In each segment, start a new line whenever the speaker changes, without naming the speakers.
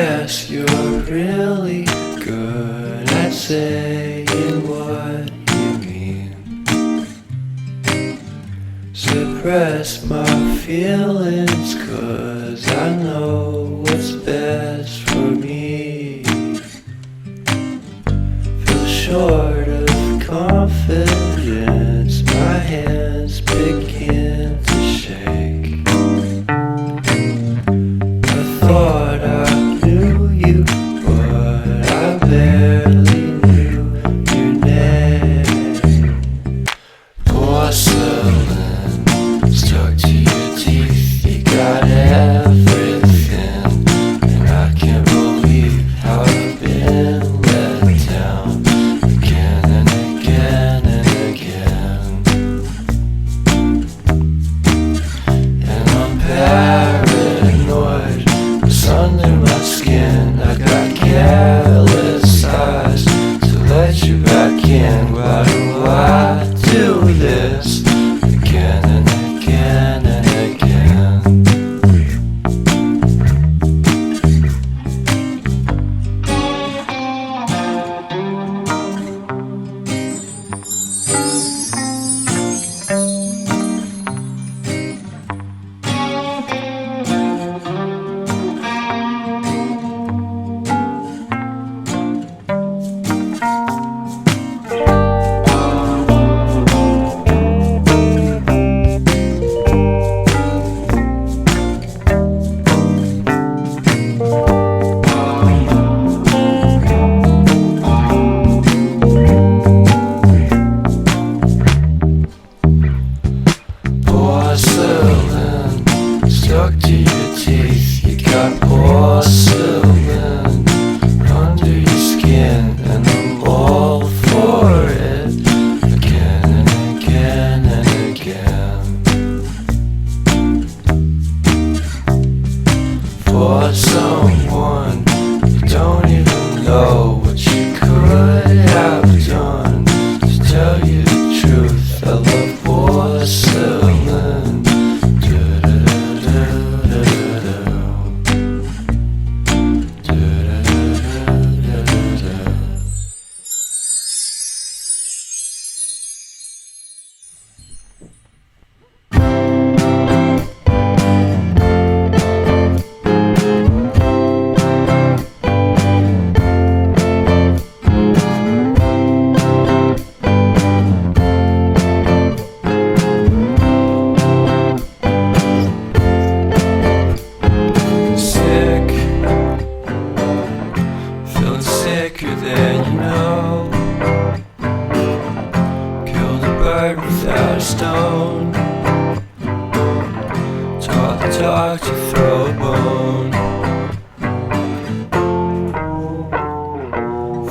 guess you're really good at saying what you mean. Suppress my feelings, 'cause I know what's best for me. Feel short of confidence, my hands begin to shake. I thought I knew you, but I barely knew your name. Porcelain stuck to your teeth, you got everything, and I can't believe how I've been let down again and again and again. And I'm paranoid, what's under my skin? I got careless eyes to let you back in. Why do I do this again and again and again? Porcelain stuck to your teeth, you got porcelain under your skin, and I'm all for it again and again and again. For someone you don't even know what you could have done. To tell you the truth, I love porcelain. Sick, feeling sicker than you know. Killed a bird without a stone. Taught the dog to throw a bone.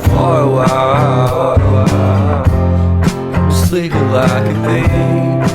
For a while, I was sleeping like a baby.